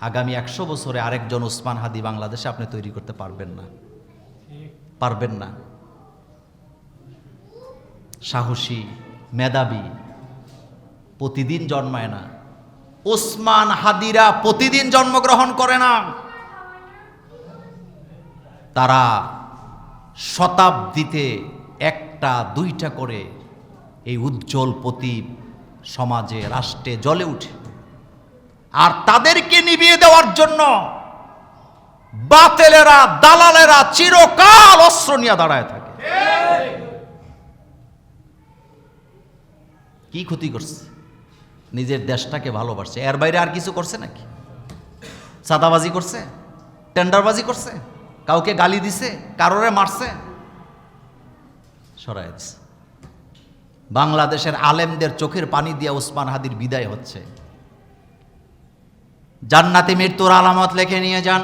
আগামী 100 বছরে আরেকজন ওসমান হাদি বাংলাদেশে আপনি তৈরি করতে পারবেন না, পারবেন না। সাহসী, মেধাবী প্রতিদিন জন্মায় না। ওসমান হাদিরা প্রতিদিন জন্মগ্রহণ করে না, তারা শতাব্দীতে একটা দুইটা করে এই উজ্জ্বল প্রদীপ সমাজে রাষ্ট্রে জ্বলে উঠে। আর তাদেরকে নিভিয়ে দেওয়ার জন্য বাতেলেরা, দালালেরা চিরকাল অস্ত্র নিয়ে দাঁড়ায় থাকে। কি ক্ষতি করছে? নিজের দেশটাকে ভালোবাসছে, এর বাইরে আর কিছু করছে নাকি? চাঁদাবাজি করছে, টেন্ডারবাজি করছে, কাউকে গালি দিছে, কারোরে মারছে? সরাই দিছে। বাংলাদেশের আলেমদের চোখের পানি দিয়ে ওসমান হাদির বিদায় হচ্ছে। জান্নাতি মৃত্যুর আলামত লিখে নিয়ে যান।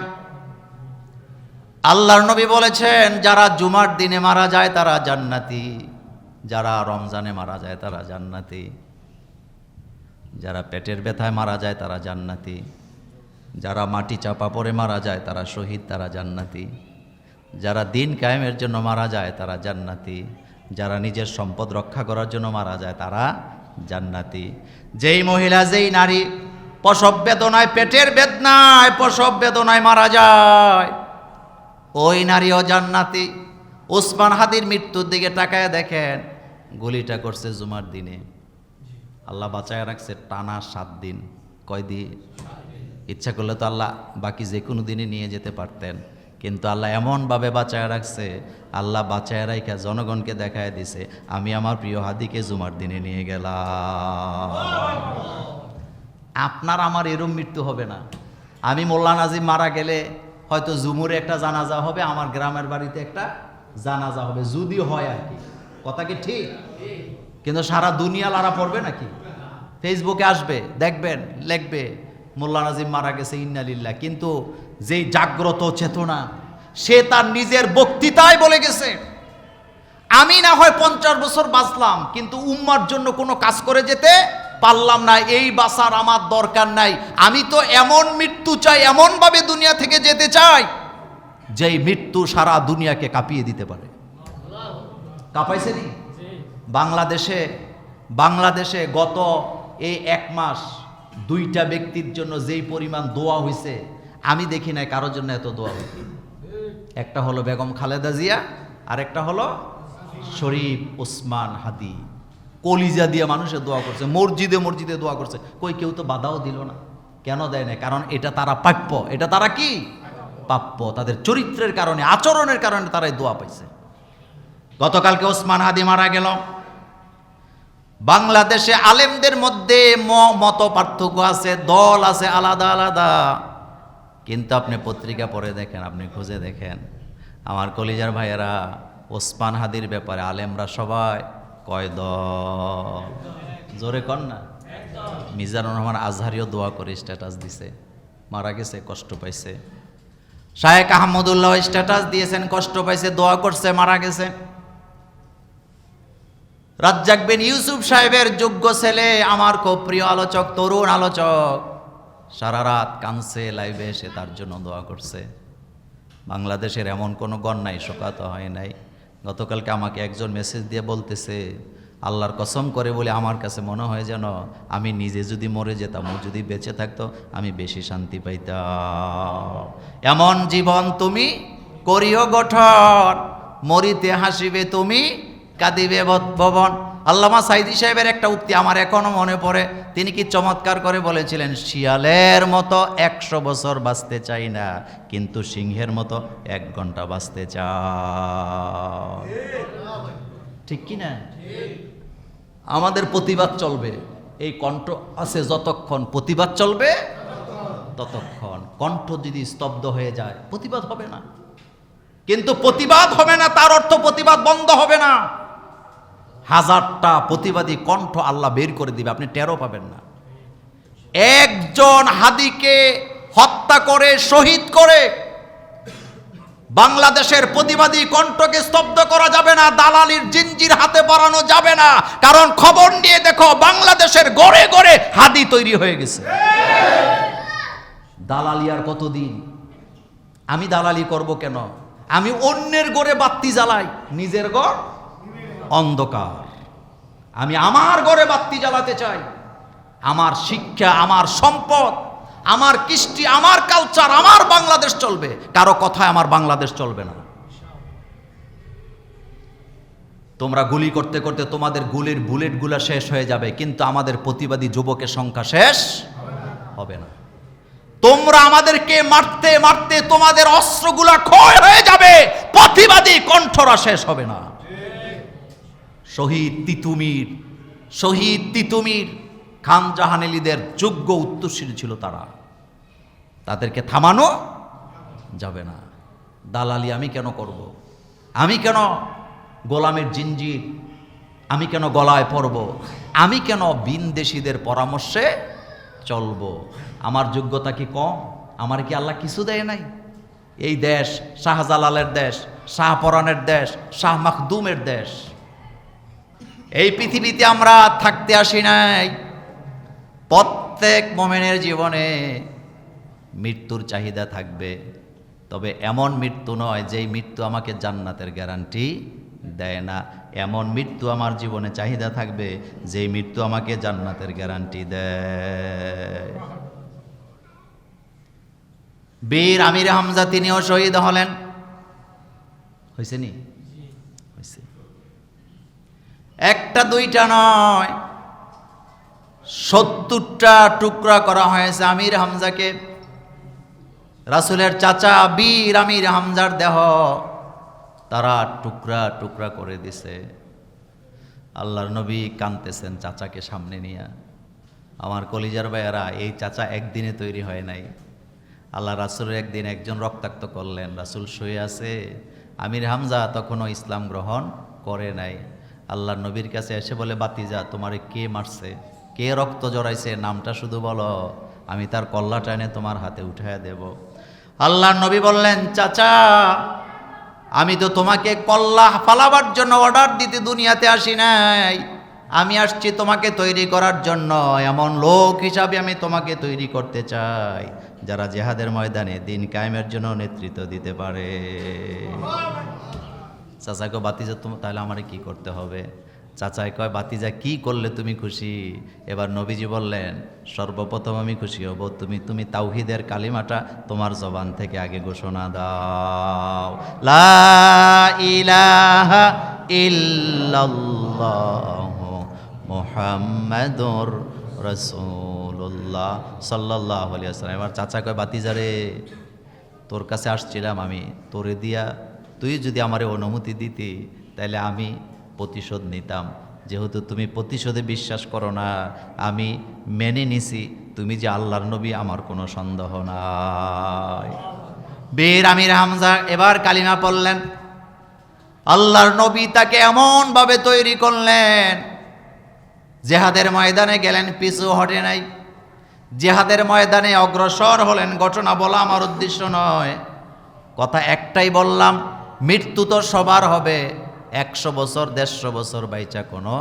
আল্লাহর নবী বলেছেন, যারা জুমার দিনে মারা যায় তারা জান্নাতি, যারা রমজানে মারা যায় তারা জান্নাতি, যারা পেটের ব্যথায় মারা যায় তারা জান্নাতি, যারা মাটি চাপা পড়ে মারা যায় তারা শহীদ, তারা জান্নাতি, যারা দিন কায়েমের জন্য মারা যায় তারা জান্নাতি, যারা নিজের সম্পদ রক্ষা করার জন্য মারা যায় তারা জান্নাতি। যেই মহিলা, যেই নারী প্রসব বেদনায়, পেটের বেদনায়, প্রসব বেদনায় মারা যায়, ওই নারীও জান্নাতি। ওসমান হাদির মৃত্যুর দিকে তাকায় দেখেন, গুলিটা করছে জুমার দিনে, আল্লাহ বাঁচায় রাখছে টানা 7 দিন। কয়দিন? ইচ্ছা করলে তো আল্লাহ বাকি যে কোনো দিনে নিয়ে যেতে পারতেন, কিন্তু আল্লাহ এমনভাবে বাঁচায় রাখছে, আল্লাহ বাঁচায় রাখা জনগণকে দেখায় দিছে, আমি আমার প্রিয় হাদিকে জুমার দিনে নিয়ে গেলাম। আপনার আমার এরম মৃত্যু হবে না। আমি মোল্লা নাজিম মারা গেলে হয়তো জুমুরে একটা জানাজা হবে, আমার গ্রামের বাড়িতে একটা জানাজা হবে, যদি হয় আর কি। কথা কি ঠিক? কিন্তু সারা দুনিয়া লারা পড়বে নাকি? ফেসবুকে আসবে, দেখবেন, লিখবে মোল্লা নাজিম মারা গেছে, ইন্না লিল্লাহ। কিন্তু যেই জাগ্রত চেতনা, সে তার নিজের বক্তৃতায় বলে গেছে, আমি না হয় 50 বছর বাঁচলাম, কিন্তু উম্মার জন্য কোনো কাজ করে যেতে পারলাম না, এই বাঁচার আমার দরকার নাই। আমি তো এমন মৃত্যু চাই, এমনভাবে দুনিয়া থেকে যেতে চাই যেই মৃত্যু সারা দুনিয়াকে কাঁপিয়ে দিতে পারে। কাঁপাইছে নি? বাংলাদেশে গত এই 1 মাস 2টা ব্যক্তির জন্য যেই পরিমাণ দোয়া হয়েছে, আমি দেখি নাই কারোর জন্য এত দোয়া হয়েছে। একটা হলো বেগম খালেদা জিয়া, আর একটা হলো শরীফ ওসমান হাদি। কলিজা দিয়ে মানুষের দোয়া করছে, মসজিদে মসজিদে দোয়া করছে। কই কেউ তো বাধাও দিল না। কেন দেয় না? কারণ এটা তারা প্রাপ্য। এটা তারা কি? প্রাপ্য। তাদের চরিত্রের কারণে, আচরণের কারণে তারাই দোয়া পাইছে। গতকালকে ওসমান হাদি মারা গেল। বাংলাদেশে আলেমদের মধ্যে মত পার্থক্য আছে, দল আছে আলাদা আলাদা, কিন্তু আপনি পত্রিকা পড়ে দেখেন, আপনি খুঁজে দেখেন, আমার কলিজার ভাইয়েরা, ওসমান হাদির ব্যাপারে আলেমরা সবাই কয় দল? জোরে কর না। মিজানুর রহমান আজহারিও দোয়া করে স্ট্যাটাস দিছে, মারা গেছে, কষ্ট পাইছে। শায়েখ আহমদুল্লাহ স্ট্যাটাস দিয়েছেন, কষ্ট পাইছে, দোয়া করছে, মারা গেছে। রাজ্জাক বিন ইউসুফ সাহেবের যোগ্য ছেলে, আমার খুব প্রিয় আলোচক, তরুণ আলোচক, সারা রাত কাঁদছে, লাইভে এসে তার জন্য দোয়া করছে। বাংলাদেশের এমন কোনো গণ নাই, শোকাত হয় নাই। গতকালকে আমাকে একজন মেসেজ দিয়ে বলতেছে, আল্লাহর কসম করে বলে আমার কাছে মনে হয় যেন আমি নিজে যদি মরে যেতাম, ও যদি বেঁচে থাকতো, আমি বেশি শান্তি পাইতাম। এমন জীবন তুমি করিও গঠন, মরিতে হাসিবে তুমি, কাঁদিবে ভবন। আল্লামা সাইদি সাহেবের একটা উক্তি আমার এখনো মনে পড়ে। তিনি কি চমৎকার করে বলেছিলেন, শিয়ালের মতো 100 বছর বাঁচতে চাই না, কিন্তু সিংহের মতো 1 ঘন্টা বাঁচতে চাই। ঠিক কি না? আমাদের প্রতিবাদ চলবে, এই কণ্ঠ আছে যতক্ষণ, প্রতিবাদ চলবে ততক্ষণ। কণ্ঠ যদি স্তব্ধ হয়ে যায়, প্রতিবাদ হবে না। কিন্তু প্রতিবাদ হবে না তার অর্থ প্রতিবাদ বন্ধ হবে না। 1000টা প্রতিবাদী কণ্ঠ আল্লাহ বের করে দিবে, আপনি টেরও পাবেন না। একজন হাদিকে হত্যা করে, শহীদ করে বাংলাদেশের প্রতিবাদী কণ্ঠকে স্তব্ধ করা যাবে না, দালালির জিঞ্জির হাতে পরানো যাবে না। কারণ খবর নিয়ে দেখো, বাংলাদেশের গড়ে গড়ে হাদি তৈরি হয়ে গেছে। দালালি আর কতদিন? আমি দালালি করব কেন? আমি অন্যের ঘরে বাতি জ্বালাই, নিজের ঘর অন্ধকার। আমি আমার ঘরে বাতি জ্বালাতে চাই। আমার শিক্ষা, আমার সম্পদ, আমার কৃষ্টি, আমার কালচার, আমার বাংলাদেশ চলবে। কারো কথায় আমার বাংলাদেশ চলবে না। তোমরা গুলি করতে করতে তোমাদের গুলির বুলেটগুলো শেষ হয়ে যাবে, কিন্তু আমাদের প্রতিবাদী যুবকের সংখ্যা শেষ হবে না। তোমরা আমাদেরকে মারতে মারতে তোমাদের অস্ত্রগুলা ক্ষয় হয়ে যাবে, প্রতিবাদী কণ্ঠরা শেষ হবে না। শহীদ তিতুমির খান জাহান আলীদের যোগ্য উত্তরসূরি ছিল তারা। তাদেরকে থামানো যাবে না। দালালি আমি কেন করব? আমি কেন গোলামের জিঞ্জির, আমি কেন গলায় পরব? আমি কেন বিনদেশীদের পরামর্শে চলব? আমার যোগ্যতা কি কম? আমার কি আল্লাহ কিছু দেয় নাই? এই দেশ শাহজালালের দেশ, শাহপরানের দেশ, শাহ মাখদুমের দেশ। এই পৃথিবীতে আমরা থাকতে আসি নাই। প্রত্যেক মুমিনের জীবনে মৃত্যুর চাহিদা থাকবে, তবে এমন মৃত্যু নয় যেই মৃত্যু আমাকে জান্নাতের গ্যারান্টি দেয় না। এমন মৃত্যু আমার জীবনে চাহিদা থাকবে যেই মৃত্যু আমাকে জান্নাতের গ্যারান্টি দেয়। বীর আমির হামজা তিনিও শহীদ হলেন। হয়েছে নি? হয়েছে। একটা দুইটা নয়, 70টা টুকরা করা হয়েছে আমির হামজাকে। রাসূলের চাচা বীর আমির হামজার দেহ তারা টুকরা টুকরা করে দিছে। আল্লাহর নবী কাঁদতেছেন চাচাকে সামনে নিয়ে। আমার কলিজার ভাইয়েরা, এই চাচা একদিনে তৈরি হয় নাই। আল্লাহ রাসূলের একদিন একজন রক্তাক্ত করলেন, রাসূল শুয়ে আছে, আমির হামজা তখনও ইসলাম গ্রহণ করে নাই। আল্লাহর নবীর কাছে এসে বলে, বাতিজা তোমারে কে মারছে, কে রক্ত জড়াইছে, নামটা শুধু বলো, আমি তার কল্লাটা এনে তোমার হাতে উঠাইয়া দেব। আল্লাহর নবী বললেন, চাচা আমি তো তোমাকে কল্লা ফালাবার জন্য অর্ডার দিতে দুনিয়াতে আসি নাই, আমি আসছি তোমাকে তৈরি করার জন্য। এমন লোক হিসাবে আমি তোমাকে তৈরি করতে চাই যারা জিহাদের ময়দানে দিন কায়েমের জন্য নেতৃত্ব দিতে পারে। চাচাকে বাতিজা তাহলে আমারে কি করতে হবে? চাচাই কয়, বাতিজা কি করলে তুমি খুশি? এবার নবীজি বললেন, সর্বপ্রথম আমি খুশি হব তুমি তাওহীদের কালিমাটা তোমার জবান থেকে আগে ঘোষণা দাও, লা ইলাহা ইল্লাল্লাহু মুহাম্মাদুর রাসূলুল্লাহ সাল্লাল্লাহু আলাইহি ওয়াসাল্লাম। এবার চাচা কয়, বাতিজা রে, তোর কাছে আসছিলাম আমি, তোরে দিয়া তুই যদি আমারে অনুমতি দিতি তাহলে আমি প্রতিশোধ নিতাম। যেহেতু তুমি প্রতিশোধে বিশ্বাস করো না, আমি মেনে নিছি তুমি যে আল্লাহর নবী, আমার কোনো সন্দেহ নাই। বীর আমির হামজা এবার কালিমা পড়লেন। আল্লাহর নবী তাকে এমনভাবে তৈরি করলেন, জিহাদের ময়দানে গেলেন, পিছু হটে নাই। জিহাদের ময়দানে অগ্রসর হলেন। ঘটনা বলা আমার উদ্দেশ্য নয়, কথা একটাই বললাম, মৃত্যু তো সবার হবে। 100 বছর 150 বছর বাইচা কোনো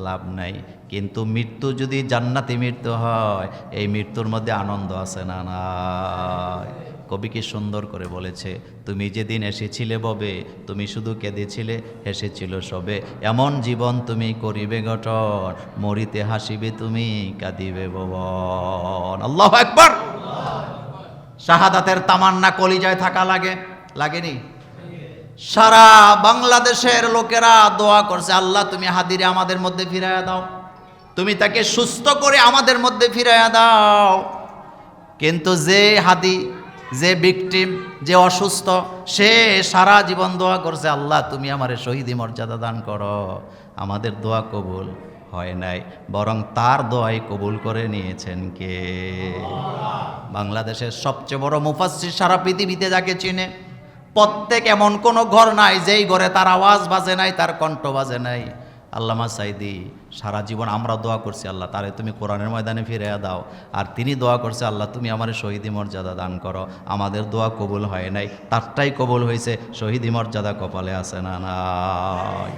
লাভ নাই, কিন্তু মৃত্যু যদি জান্নাতি মৃত্যু হয়, এই মৃত্যুর মধ্যে আনন্দ আছে না নাই? কবি কি সুন্দর করে বলেছে, তুমি যেদিন এসেছিলে ববে, তুমি শুধু কেঁদেছিলে, হেসেছিল সবে, এমন জীবন তুমি করিবে গঠন, মরিতে হাসিবে তুমি, কাঁদিবে ভুবন। আল্লাহু আকবার। শাহাদাতের তামান্না কলিজায় থাকা লাগেনি? সারা বাংলাদেশের লোকেরা দোয়া করছে, আল্লাহ তুমি হাদিরে আমাদের মধ্যে ফিরাইয়া দাও, তুমি তাকে সুস্থ করে আমাদের মধ্যে ফিরাইয়া দাও। কিন্তু যে হাদি, যে ভিকটিম, যে অসুস্থ, সে সারা জীবন দোয়া করছে, আল্লাহ তুমি আমারে শহীদি মর্যাদা দান করো। আমাদের দোয়া কবুল হয় নাই, বরং তার দোয়াই কবুল করে নিয়েছেন কে? বাংলাদেশের সবচেয়ে বড় মুফাসসির সারা পৃথিবীতে যাকে চিনে, প্রত্যেক এমন কোনো ঘর নাই যেই ঘরে তার আওয়াজ বাজে নাই, তার কণ্ঠ বাজে নাই। আল্লামা সাইদি সারা জীবন আমরা দোয়া করছি, আল্লাহ তারে তুমি কোরআনের ময়দানে ফিরিয়ে দাও, আর তিনি দোয়া করছে, আল্লাহ তুমি আমার শহীদি মর্যাদা দান করো। আমাদের দোয়া কবুল হয় নাই, তারটাই কবুল হয়েছে, শহীদি মর্যাদা কপালে আছে না নাই?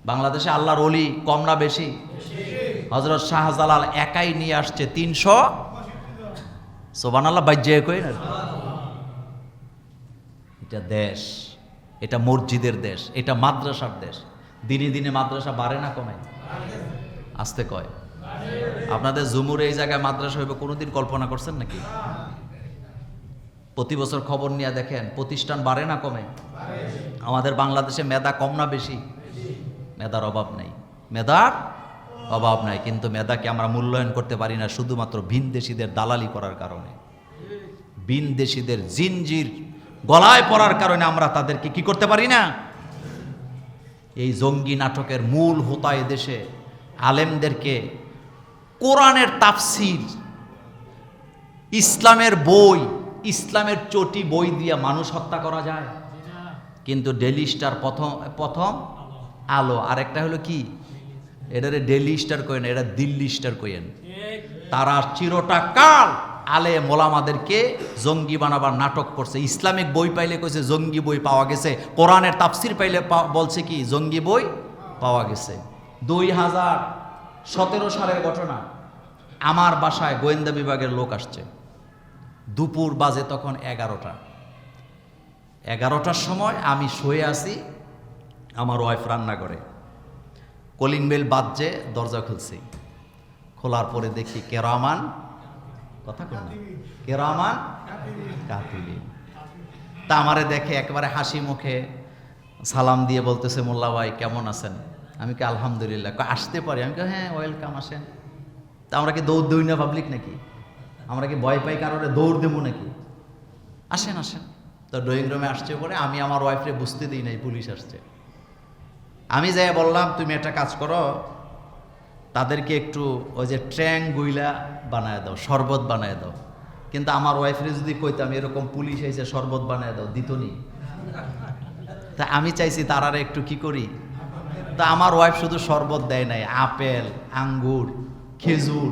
বাংলাদেশে আল্লাহর ওলি কম না বেশি? হযরত শাহজালাল একাই নিয়ে আসছে সুবহানাল্লাহ বাজ্যে কই না। এটা দেশ, এটা মসজিদের দেশ, এটা মাদ্রাসার দেশ। দিনে দিনে মাদ্রাসা বাড়ে না কমে? আসতে কয়। আপনাদের জুমুরে এই জায়গায় মাদ্রাসা হইবে কোনোদিন কল্পনা করছেন নাকি? প্রতি বছর খবর নিয়ে দেখেন প্রতিষ্ঠান বাড়ে না কমে? আমাদের বাংলাদেশে মেধা কম না বেশি? মেধার অভাব নাই, মেধার অভাব নাই, কিন্তু মেধাকে আমরা মূল্যায়ন করতে পারি না শুধুমাত্র ভিনদেশীদের দালালি করার কারণে, ভিনদেশীদের জিনজির গলায় পড়ার কারণে আমরা তাদেরকে কি করতে পারি না। এই জঙ্গি নাটকের মূল হোতা দেশে আলেমদেরকে কোরআনের তাফসির, ইসলামের বই, ইসলামের চটি বই দিয়ে মানুষ হত্যা করা যায়, কিন্তু ডেইলি স্টার প্রথম আলো, আরেকটা হলো কি, এটারে ডেইলি স্টার কইেন, এটা দিল্লি স্টার কইেন। তারা চিরটা কাল আলে মোলামাদেরকে জঙ্গি বানাবার নাটক করছে। ইসলামিক বই পাইলে কইছে জঙ্গি বই পাওয়া গেছে, কোরআনের তাফসির পাইলে বলছে কি জঙ্গি বই পাওয়া গেছে। 2017 সালের ঘটনা, আমার বাসায় গোয়েন্দা বিভাগের লোক আসছে। দুপুর বাজে তখন 11টার সময় আমি শুয়ে আছি, আমার ওয়াইফ রান্না করে, কলিং বেল বাজছে, দরজা খুলছি। খোলার পরে দেখি কেরামান, কথা কন না, কেরামান কাতিবিন। তা আমারে দেখে একেবারে হাসি মুখে সালাম দিয়ে বলতেছে, মোল্লা ভাই কেমন আছেন? আমি কি আলহামদুলিল্লাহ। আসতে পারি? আমি কি হ্যাঁ ওয়েলকাম, আসেন। তা আমরা কি দৌড় দৌড় না পাবলিক নাকি? আমরা কি ভয় পাই কারণে দৌড় দেবো নাকি? আসেন আসেন। তো ড্রয়িং রুমে আসছে পরে আমি আমার ওয়াইফরে বুঝতে দিই নাই পুলিশ আসছে। আমি যাই বললাম তুমি একটা কাজ করো, তাদেরকে একটু ওই যে ট্র্যাং গুইলা বানায় দাও, শরবত বানায় দাও। কিন্তু আমার ওয়াইফরে যদি কইতাম এরকম পুলিশ এসে শরবত বানায় দাও, দিত নি। তা আমি চাইছি তারারে একটু কি করি। তা আমার ওয়াইফ শুধু শরবত দেয় নাই, আপেল, আঙ্গুর, খেজুর,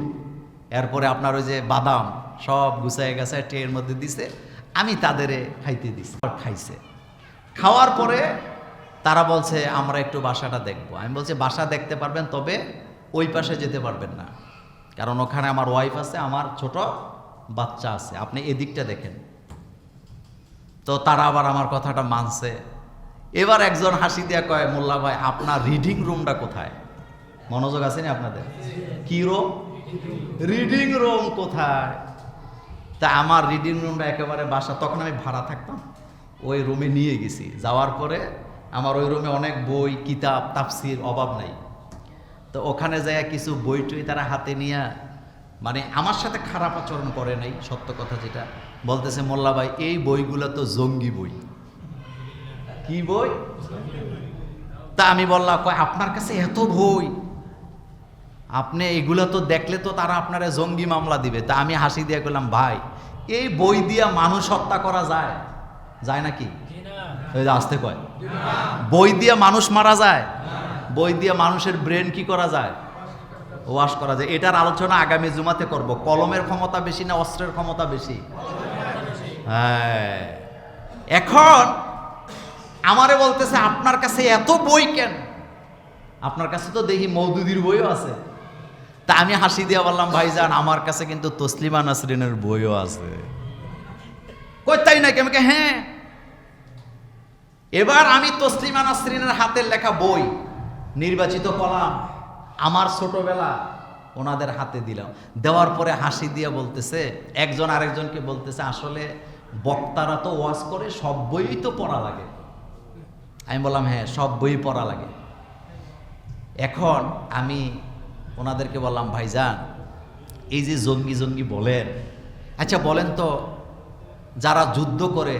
এরপরে আপনার ওই যে বাদাম সব গুছায় গেছায় ট্রের মধ্যে দিছে। আমি তাদেরে খাইতে দিছি, খাইছে। খাওয়ার পরে তারা বলছে আমরা একটু বাসাটা দেখবো। আমি বলছি বাসা দেখতে পারবেন, তবে ওই পাশে যেতে পারবেন না, কারণ ওখানে আমার ওয়াইফ আছে, আমার ছোট বাচ্চা আছে, আপনি এদিকটা দেখেন। তো তারা আবার আমার কথাটা মানছে। এবার একজন হাসি দিয়া কয়, মোল্লা ভাই আপনার রিডিং রুমটা কোথায়? মনোযোগ আছে না আপনাদের? কি রুম? রিডিং রুম কোথায়? তা আমার রিডিং রুমটা একেবারে বাসা, তখন আমি ভাড়া থাকতাম, ওই রুমে নিয়ে গেছি। যাওয়ার পরে আমার ওই রুমে অনেক বই, কিতাব, তাফসির, অভাব নাই। তো ওখানে যায় কিছু বই টই তারা হাতে নিয়ে, মানে আমার সাথে খারাপ আচরণ করে নাই, সত্য কথা যেটা বলতেছে, মোল্লা ভাই এই বইগুলো তো জঙ্গি বই। কি বই? তা আমি বললাম কয় আপনার কাছে এত বই, আপনি এগুলো তো দেখলে তো তারা আপনারা জঙ্গি মামলা দিবে। তা আমি হাসি দিয়ে বললাম ভাই এই বই দিয়া মানুষ হত্যা করা যায়? যায় নাকি? আসতে কয় বই দিয়ে মানুষ মারা যায়? বই দিয়ে মানুষের ব্রেন কি করা যায়? ওয়াশ করা যায়। এটার আলোচনা আগামী জুমাতে করব। কলমের ক্ষমতা বেশি না অস্ত্রের ক্ষমতা বেশি? হ্যাঁ। এখন আমারে বলতেছে আপনার কাছে এত বই কেন? আপনার কাছে তো দেখি মওদুদির বইও আছে। তা আমি হাসি দিয়ে বললাম ভাইজান আমার কাছে কিন্তু তসলিমা নাসরিনের বইও আছে। কই তাই নাকি? আমাকে হ্যাঁ। এবার আমি তসলিমা নাসরিনের হাতের লেখা বই, নির্বাচিত কলাম, আমার ছোটবেলা ওনাদের হাতে দিলাম। দেওয়ার পরে হাসি দিয়ে বলতেছে, একজন আরেকজনকে বলতেছে আসলে বক্তারা তো ওয়াজ করে, সব বই তো পড়া লাগে। আমি বললাম হ্যাঁ সব বই পড়া লাগে। এখন আমি ওনাদেরকে বললাম ভাইজান এই যে জঙ্গি জঙ্গি বলেন, আচ্ছা বলেন তো যারা যুদ্ধ করে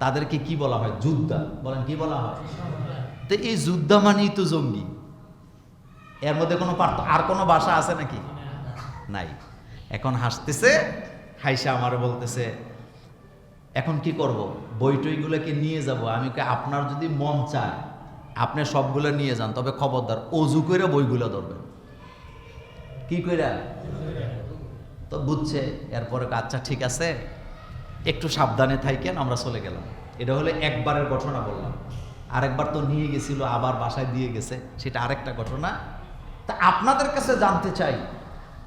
তাদেরকে কি বলা হয়? যোদ্ধা। বলেন কি বলা হয়? তো এই যোদ্ধা মানেই তো জঙ্গি। এর মধ্যে কোনো আর কোনো ভাষা আছে নাকি? নাই। এখন হাসতেছে, হাইসা আমারে বলতেছে এখন কি করব? বই টইগুলোকে নিয়ে যাব। আমি আপনার যদি মন চায় আপনি সবগুলো নিয়ে যান, তবে খবরদার অজু করে বইগুলো ধরবেন। কি কইরা? তো বুঝছে। এরপরে আচ্ছা ঠিক আছে একটু সাবধানে থাকেন, আমরা চলে গেলাম। এটা হলো একবারের ঘটনা বললাম। আরেকবার তো নিয়ে গেছিল, আবার বাসায় দিয়ে গেছে, সেটা আরেকটা ঘটনা। তা আপনাদের কাছে জানতে চাই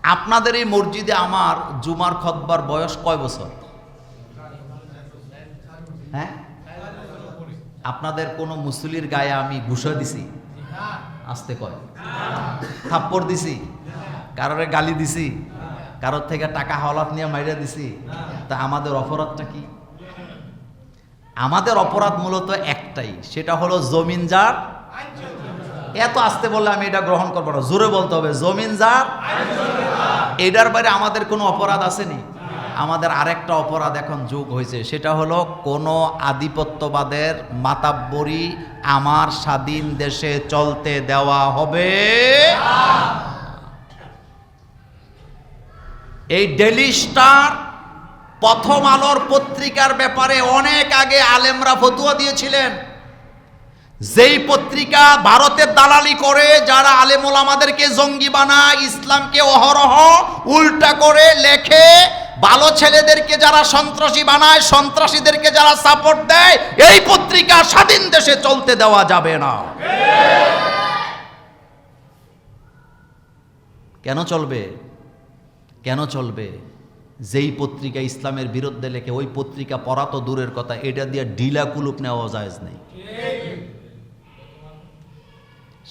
আপনাদের এই মসজিদে আমার জুমার খুতবার বয়স কয় বছর? হ্যাঁ, আপনাদের কোনো মুসলির গায়ে আমি ঘুষা দিছি? আসতে কয় থাপ্পড় দিছি? কারোরে গালি দিছি? কারোর থেকে টাকা হাওলাত নিয়ে মাইরা দিছি? তা আমাদের অপরাধটা কি? আমাদের অপরাধ মূলত একটাই, সেটা হলো জমিন যার। এত আসতে বললে আমি এটা গ্রহণ করবো না, জোরে বলতে হবে জমিন যার। এটার বাইরে আমাদের কোনো অপরাধ আসেনি। আমাদের আরেকটা অপরাধ এখন যোগ হয়েছে, সেটা হলো কোনো আধিপত্যবাদের মাতাব্বরি আমার স্বাধীন দেশে চলতে দেওয়া হবে। এই ডেইলি স্টার, প্রথম আলোর পত্রিকার ব্যাপারে অনেক আগে আলেমরা ফতোয়া দিয়েছিলেন। যেই পত্রিকা ভারতের দালালি করে, যারা আলেম ওলামাদেরকে জঙ্গি বানায়, ইসলামকে অহরহ উল্টা করে লেখে, ভালো ছেলেদেরকে যারা সন্ত্রাসী বানায়, সন্ত্রাসীদেরকে যারা সাপোর্ট দেয়, এই পত্রিকা স্বাধীন দেশে চলতে দেওয়া যাবে না। কেন চলবে? কেন চলবে? যেই পত্রিকা ইসলামের বিরুদ্ধে লেখে, ওই পত্রিকা পড়া তো দূরের কথা, এটা দিয়ে ঢিলা কুলুপ নেওয়া জায়েজ নেই।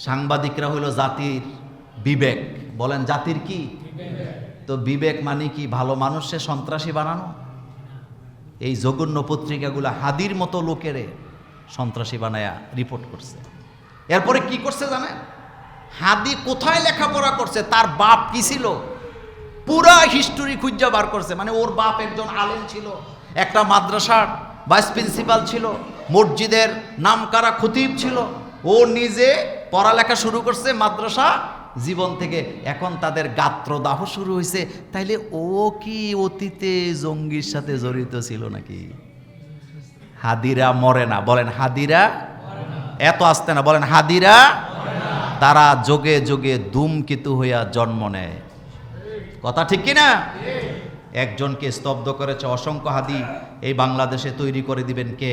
সাংবাদিকরা হলো জাতির বিবেক। বলেন জাতির কি? তো বিবেক মানে কি? ভালো মানুষে সন্ত্রাসী বানানো? এই জঘন্য পত্রিকাগুলো হাদির মতো লোকেরে সন্ত্রাসী বানায়া রিপোর্ট করছে। এরপরে কি করছে জানেন? হাদি কোথায় লেখাপড়া করছে, তার বাপ কি ছিল, পুরা হিস্টোরি খুঁজা বার করছে। মানে ওর বাপ একজন আলেম ছিল, একটা মাদ্রাসার ভাইস প্রিন্সিপাল ছিল, মসজিদের নামকারা খতিব ছিল। ও নিজে পড়ালেখা শুরু করছে মাদ্রাসা জীবন থেকে। এখন তাদের গাত্রদাহ শুরু হয়েছে। তাইলে ও কি অতীতে জঙ্গির সাথে জড়িত ছিল নাকি? হাদিরা মরে না। বলেন হাদিরা। এত আসতে না, বলেন হাদিরা। তারা যোগে যোগে ধূমকেতু হইয়া জন্ম নেয়। কথা ঠিক কিনা? একজনকে স্তব্ধ করেছে অসংখ্য হাদি এই বাংলাদেশে তৈরি করে দিবেন কে?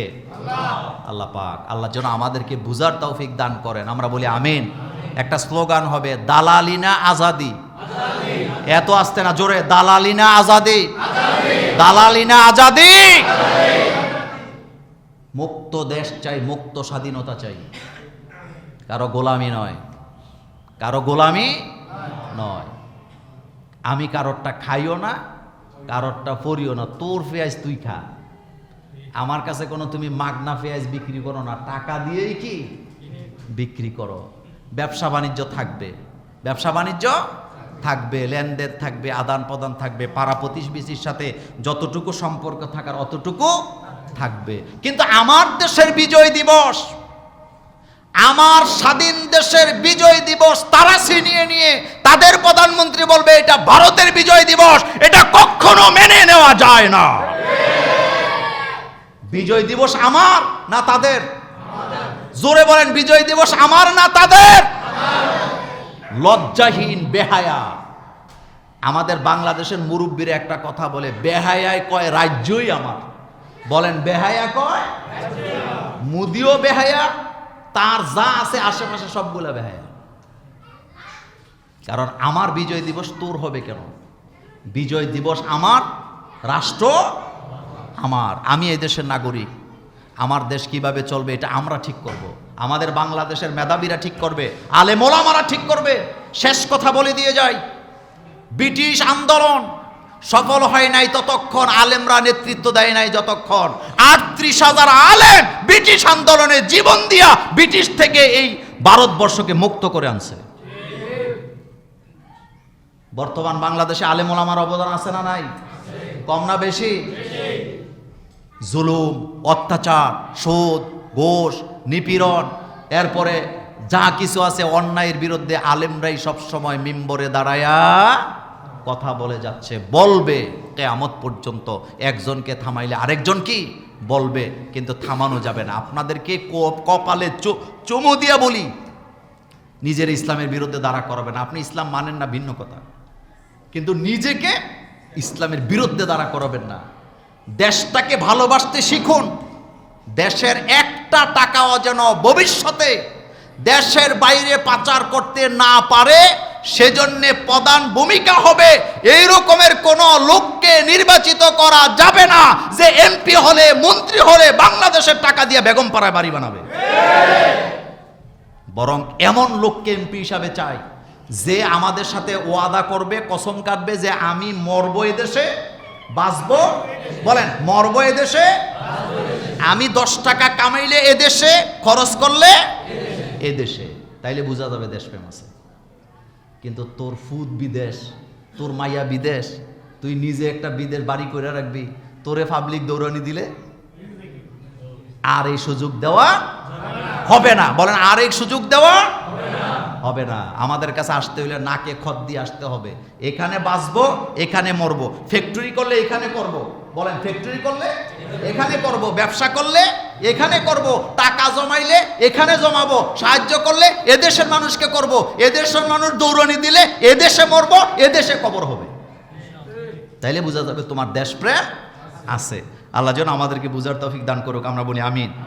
আল্লাহ পাক। আল্লাহ যেন আমাদেরকে বুঝার তৌফিক দান করেন। আমরা বলি আমিন। একটা স্লোগান হবে, দালালিনা আজাদি। এত আসতে না, জোরে, দালালিনা আজাদি, দালালিনা আজাদি। মুক্ত দেশ চাই, মুক্ত স্বাধীনতা চাই, কারো গোলামি নয়, কারো গোলামি নয়। আমি কারোরটা খাইও না, কারোরটা পরিও না। তোর পেঁয়াজ তুই খা, আমার কাছে কোনো তুমি মাগনা পেঁয়াজ বিক্রি করো না, টাকা দিয়েই কি বিক্রি করো। ব্যবসা বাণিজ্য থাকবে, ব্যবসা বাণিজ্য থাকবে, লেনদেন থাকবে, আদান প্রদান থাকবে, পাড়া প্রতিবেশীর সাথে যতটুকু সম্পর্ক থাকার অতটুকু থাকবে। কিন্তু আমার দেশের বিজয় দিবস, আমার স্বাধীন দেশের বিজয় দিবস তারা ছিনিয়ে নিয়ে তাদের প্রধানমন্ত্রী বলবে এটা ভারতের বিজয় দিবস, এটা কখনো মেনে নেওয়া যায় না। বিজয় দিবস আমার না তাদের? জোরে বলেন, বিজয় দিবস আমার না তাদের? লজ্জাহীন, বেহায়া। আমাদের বাংলাদেশের মুরব্বীরা একটা কথা বলে, বেহায়ায় কয় রাজ্যই আমার। বলেন বেহায়া কয়, মুদিও বেহায়া, তার যা আছে আশেপাশে সবগুলা বেহায়া। কারণ আমার বিজয় দিবস তোর হবে কেন? বিজয় দিবস আমার, রাষ্ট্র আমার, আমি এই দেশের নাগরিক। আমার দেশ কিভাবে চলবে এটা আমরা ঠিক করব। আমাদের বাংলাদেশের মেধাবীরা ঠিক করবে, আলেম ওলামারা ঠিক করবে। শেষ কথা বলে দিয়ে যাই, ব্রিটিশ আন্দোলন সফল হয় নাই ততক্ষণ, আলেমরা নেতৃত্ব দেয় নাই যতক্ষণ। ৩৮,০০০ আলেম ব্রিটিশ আন্দোলনে জীবন দিয়া ব্রিটিশ থেকে এই ভারতবর্ষকে মুক্ত করে আনছে। বর্তমান বাংলাদেশে আলেম ওলামার অবদান আছে না নাই? কম না বেশি? জুলুম, অত্যাচার, সুদ, ঘুষ, নিপীড়ন, এরপরে যা কিছু আছে অন্যায়ের বিরুদ্ধে আলেমরাই সবসময় মিম্বরে দাঁড়ায়া কথা বলে যাচ্ছে, বলবে কিয়ামত পর্যন্ত। একজনকে থামাইলে আরেকজন কি বলবে, কিন্তু থামানো যাবে না। আপনাদেরকে কপালে চুমু দিয়া বলি, নিজের ইসলামের বিরুদ্ধে দাঁড়া করাবেন। আপনি ইসলাম মানেন না ভিন্ন কথা, কিন্তু নিজেকে ইসলামের বিরুদ্ধে দাঁড়া করাবেন না। দেশটাকে ভালোবাসতে শিখুন। দেশের একটা টাকাও যেন ভবিষ্যতে দেশের বাইরে পাচার করতে না পারে সেজন্য প্রধান ভূমিকা হবে এই রকমের কোন লোককে নির্বাচিত করা যাবে না যে এমপি হলে মন্ত্রী হলে বাংলাদেশের টাকা দিয়ে বেগমপাড়ায় বাড়ি বানাবে। বরং এমন লোককে এমপি হিসাবে চাই যে আমাদের সাথে ওয়াদা করবে, কসম কাটবে যে আমি মরবো এদেশে, বাঁচবো, বলেন মরবো এদেশে, আমি 10 টাকা কামাইলে এদেশে, খরচ করলে এদেশে, তাইলে বোঝা যাবে দেশপ্রেম আছে। কিন্তু তোর ফুদ বিদেশ, তোর মাইয়া বিদেশ, তুই নিজে একটা বিদেশ বাড়ি করে রাখবি, তোরে পাবলিক দৌড়ানি দিলে আর এই সুযোগ দেওয়া হবে না। বলেন আর এই সুযোগ দেওয়া হবে না। আমাদের কাছে আসতে হইলে নাকে খত দিয়ে আসতে হবে। এখানে বাঁচবো, এখানে মরবো। ফ্যাক্টরি করলে এখানে করব, বলেন ফ্যাক্টরি করলে এখানে করব, ব্যবসা করলে এখানে করব, টাকা জমাইলে এখানে জমাবো, সাহায্য করলে এদেশের মানুষকে করব, এদেশের মানুষ দৌড়ানি দিলে এদেশে মরবো, এদেশে কবর হবে। তাইলে বোঝা যাবে তোমার দেশপ্রেম আছে। আল্লাহ যেন আমাদেরকে বুঝার তৌফিক দান করুক, আমরা বলি আমিন।